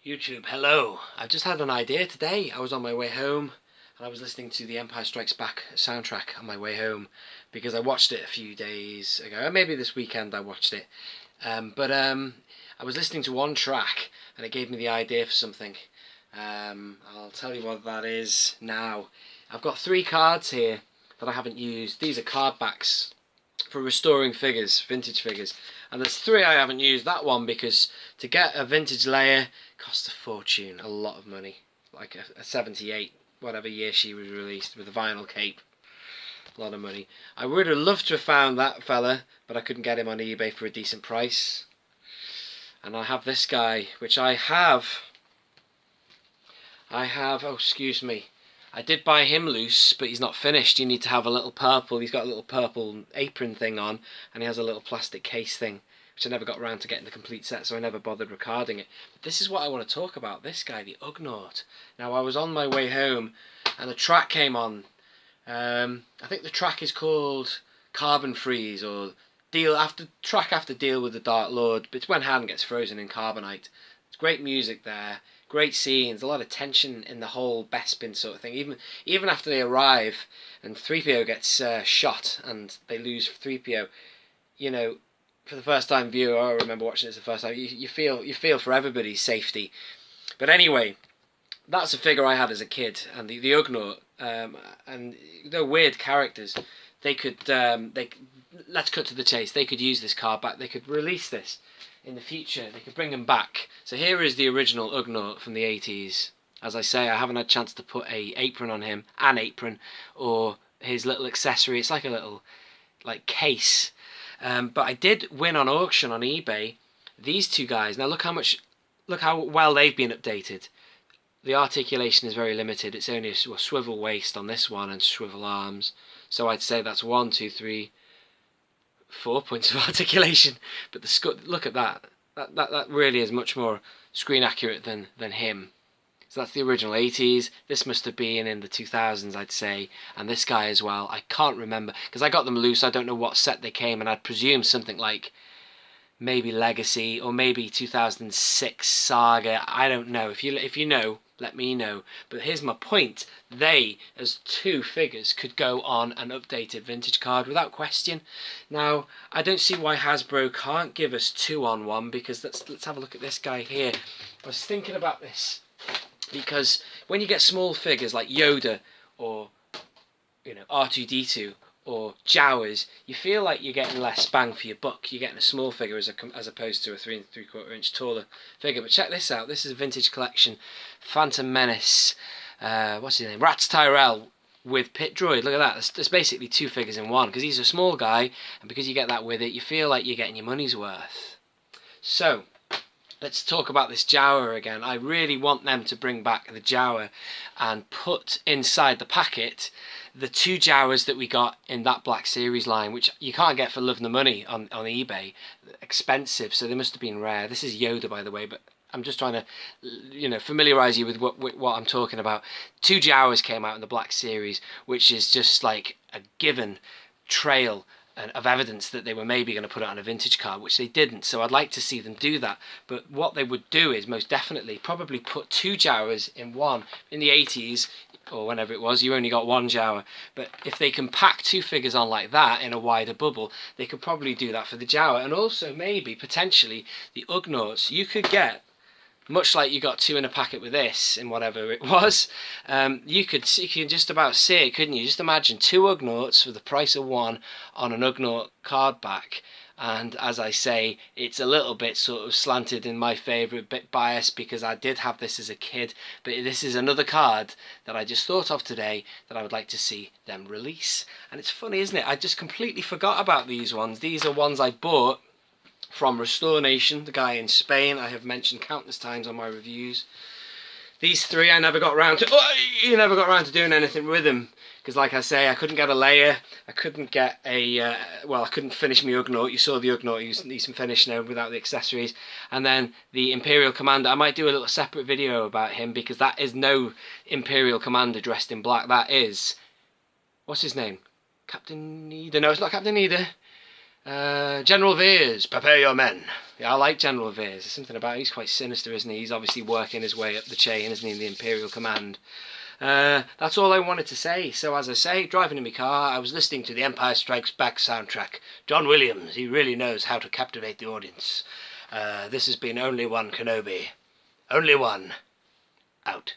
YouTube, hello. I've just had an idea today. I was on my way home and I was listening to the Empire Strikes Back soundtrack on my way home because I watched it a few days ago. Maybe this weekend I watched it. I was listening to one track and it gave me the idea for something. I'll tell you what that is now. I've got 3 cards here that I haven't used. These are card backs for restoring figures, vintage figures. And there's 3 I haven't used. That one because to get a vintage layer costs a fortune, a lot of money. Like a 78, whatever year she was released, with a vinyl cape. A lot of money. I would have loved to have found that fella, but I couldn't get him on eBay for a decent price. And I have this guy, which I have, oh excuse me, I did buy him loose, but he's not finished. You need to have a little purple, he's got a little purple apron thing on, and he has a little plastic case thing, which I never got around to getting the complete set, so I never bothered recording it. But this is what I want to talk about, this guy, the Ugnaught. Now, I was on my way home, and a track came on. I think the track is called Carbon Freeze, or track after Deal with the Dark Lord, but it's when Han gets frozen in carbonite. It's great music there. Great scenes, a lot of tension in the whole Bespin sort of thing. Even after they arrive and 3PO gets shot and they lose 3PO, you know, for the first time viewer, I remember watching this the first time, you feel for everybody's safety. But anyway, that's a figure I had as a kid, and the Ugnaught, and they're weird characters. They could let's cut to the chase. They could use this card back. They could release this in the future. They could bring them back. So here is the original Ugnaught from the 80s. As I say, I haven't had a chance to put an apron on him, or his little accessory. It's like a little case. But I did win on auction on eBay these 2 guys. Now look how well they've been updated. The articulation is very limited. It's only a swivel waist on this one and swivel arms. So I'd say that's 1, 2, 3, 4 points of articulation. But look at that. That really is much more screen accurate than him. So that's the original 80s. This must have been in the 2000s, I'd say. And this guy as well. I can't remember because I got them loose. I don't know what set they came, and I'd presume something like maybe Legacy or maybe 2006 Saga. I don't know. If you know, let me know. But here's my point. They, as 2 figures, could go on an updated vintage card without question. Now, I don't see why Hasbro can't give us 2 on 1, because let's have a look at this guy here. I was thinking about this because when you get small figures like Yoda or R2-D2 or Jawas, you feel like you're getting less bang for your buck. You're getting a small figure as opposed to a 3 3/4 inch taller figure. But check this out. This is a vintage collection. Phantom Menace. What's his name? Rats Tyrell with Pit Droid. Look at that. There's basically 2 figures in one, because he's a small guy, and because you get that with it, you feel like you're getting your money's worth. So, let's talk about this Jawa again. I really want them to bring back the Jawa and put inside the packet the 2 Jawas that we got in that Black Series line, which you can't get for love nor money on eBay. Expensive, so they must have been rare. This is Yoda, by the way, but I'm just trying to, familiarise you with what I'm talking about. 2 Jawas came out in the Black Series, which is just like a given trail of evidence that they were maybe going to put it on a vintage card, which they didn't. So I'd like to see them do that. But what they would do is most definitely probably put 2 Jawas in one. In the 80s, or whenever it was, you only got 1 Jawa. But if they can pack 2 figures on like that in a wider bubble, they could probably do that for the Jawa. And also maybe, potentially, the Ugnaughts. You could get, much like you got 2 in a packet with this, in whatever it was, you could just about see it, couldn't you? Just imagine 2 Ugnaughts for the price of 1 on an Ugnaught card back. And as I say, it's a little bit sort of slanted in my favour, a bit biased, because I did have this as a kid. But this is another card that I just thought of today that I would like to see them release. And it's funny, isn't it? I just completely forgot about these ones. These are ones I bought from Restore Nation, the guy in Spain I have mentioned countless times on my reviews. These 3 I never got round to doing anything with them, because like I say, I couldn't get a layer, I couldn't get I couldn't finish my Ugnaught. You saw the Ugnaught, he's finished now without the accessories. And then the Imperial Commander, I might do a little separate video about him, because that is no Imperial Commander dressed in black. That is, what's his name? Captain Needer? No, it's not Captain Needer. General Veers, prepare your men. Yeah, I like General Veers. There's something about him. He's quite sinister, isn't he? He's obviously working his way up the chain, isn't he, in the Imperial Command. That's all I wanted to say. So as I say, driving in my car, I was listening to the Empire Strikes Back soundtrack. John Williams, he really knows how to captivate the audience. This has been Only One Kenobi. Only one. Out.